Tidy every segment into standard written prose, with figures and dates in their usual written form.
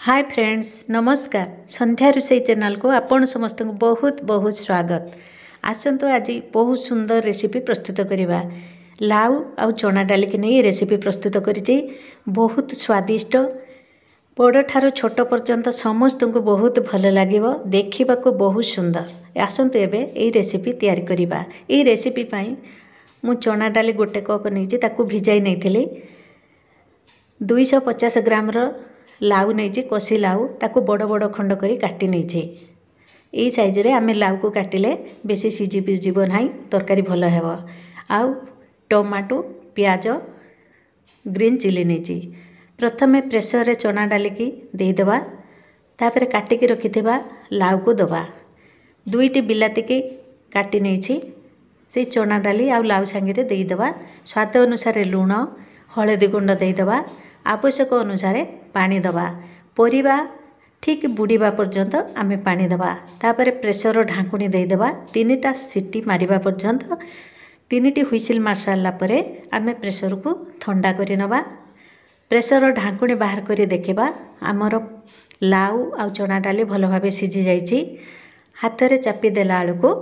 Hi friends, नमस्कार। संध्या रोषे channel को आपण समस्त को बहुत बहुत स्वागत। आसतु आज बहुत सुंदर रेसिपी प्रस्तुत करवा। लाउ आउ चना डाल के नहीं रेसिपी प्रस्तुत करिछि। बहुत स्वादिष्ट, बड़ ठारो छोट पर्यंत समस्त को बहुत भल लागिवो, देखिबा को बहुत सुंदर। आसतु एबे एई रेसिपी तैयारी करवा। एई रेसिपी पई मु चना डाली गोटे कप नहीं ताकू भिजाई नहीं 250 ग्राम लाउ नहीं कषि लाउ ताकू बड़ बड़ खंड करी काटी नहीं यही साइज रे आमे लाउ को काटिले बेसी सीझीब ना, तरकारी भल हेब। आउ टमाटो पियाज ग्रीन चिली नहीं प्रथमे प्रेसर रे चना डालिकी देदेबा, तापर काटिकी रखिथिबा लाउ को दबा। दुईटी बिलाती की काटी नहीं से चना डाली आउ लाउ सांगे देदेबा। स्वाद अनुसार लुण हलदी गुंड देदेबा। आवश्यक अनुसार पानी दबा। परिबा ठीक बुड़ीबा पर्यंत आमे पानी दबा। तापर प्रेसर ढांकुणी देदेबा। 3टा सीटी मारिबा पर्यंत 3टी हुइसिल मार सारा पर आमे प्रेसर को ठंडा करि नबा। प्रेसर ढांकुणी बाहर करी देखिबा आमर लाउ आ चना डाली भल भाव सीझी जाइछि। हाथ रे चापी देला आलू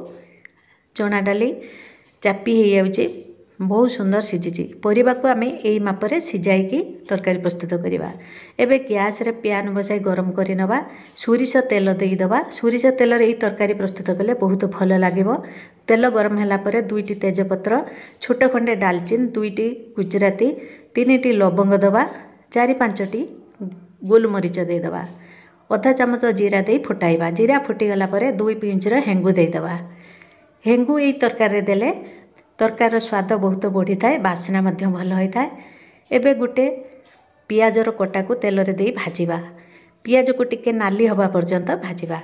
चना डाली चापी हो जाउछि, बहुत सुंदर सीझी। परिबा को आमे एई मापरे सिझाइकी तरकारी प्रस्तुत करिबा। एबे गैस रे पैन बसाई गरम करि नबा। सोरिष तेल देई दबा। सोरिष तेल रे एई तरकारी प्रस्तुत कले बहुत भल लागिवो। तेल गरम होला परे 2टी तेजपत्र, छोट खंडे डालचिन, 2टी गुजराती, 3टी लवंग दबा, 4-5टी गोलमरीच दे दबा। आधा चामच जीरा दे फुटाइबा। जीरा फुटी गला परे 2 पिंच रो हेंगु दे दबा। हेंगु एई तरकारी देले तरकार स्वाद बहुत बढ़ी थाए, बासना मध्य भल होता है। एबे गोटे पियाजर कटा को तेल रे दे भाजिबा। पियाज को टिके नाली हवा पर्यंत भाजिबा।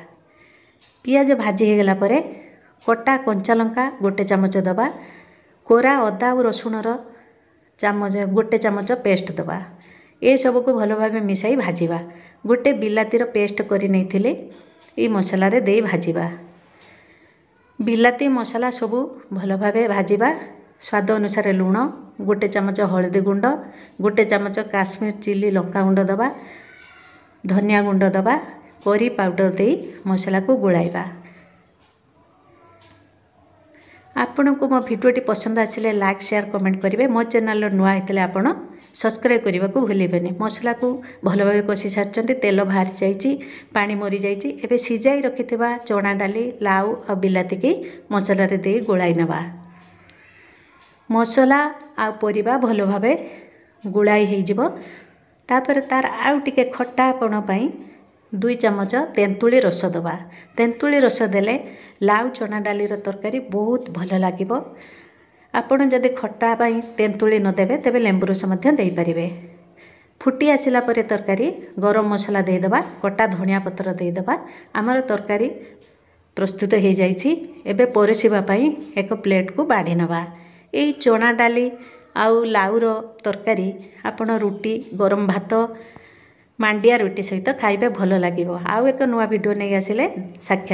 पियाज भाजी हो गला परे कटा कंचा लंका गोटे चामच दबा। कोरा अदा और रसुणर चामच गोटे चामच पेस्ट दबा। ए सब को भल भाव मिसाई भाजिबा। गोटे बिलातीर पेस्ट करी नहीं ये मसला रे दे भाजिबा। बिलाती मसला सबू भल भाव भाजिबा। स्वाद अनुसार लुण, गोटे चामच हलदी गुंड, गोटे चामच काश्मीर चिली लंका गुंड दबा, धनिया गुंड दबा, करी पाउडर दे मसला को गोलाइबा। आपण को मो भिडियोटी पसंद आसिले लाइक शेयर कमेंट करेंगे। मो चैनल नुआ होते आपण सब्सक्राइब करने को भूलें। मसला को भल भाव कषि सारी तेल बाहरी जाइए, पानी मरी जाइए। एबे सिझाई रखिथिबा चना डाली लाउ आ बिलाती की मसला रे दे गोलाई नबा। मसला आ परिबा भल भाव गोलाई हो जिवो। तापर तार आउ टिके खट्टापण पई 2 चामच तेंतुली रस दबा। तेंतुली रस देले लाउ चना डाली तरकारी बहुत भल लागिवो। आपण जदि खट्टा पई तेंतुली न देबे तेबे लेंबु रस मध्य देई परिबे। फुटी आसिला परे तरकारी गरम मसला दे दबा, कटा धनिया पत्र दे दबा। हमर तरकारी प्रस्तुत हो जाइछि। एबे परसिबा पई एक प्लेट को बाढ़ी नबा। एई चना डाली आउ लाउर तरकारी आपण रुटी गरम भात मांडिया रुटी सहित खाइबे भल लागिवो। आउ एक नुआ वीडियो नहीं आसिले साक्षात।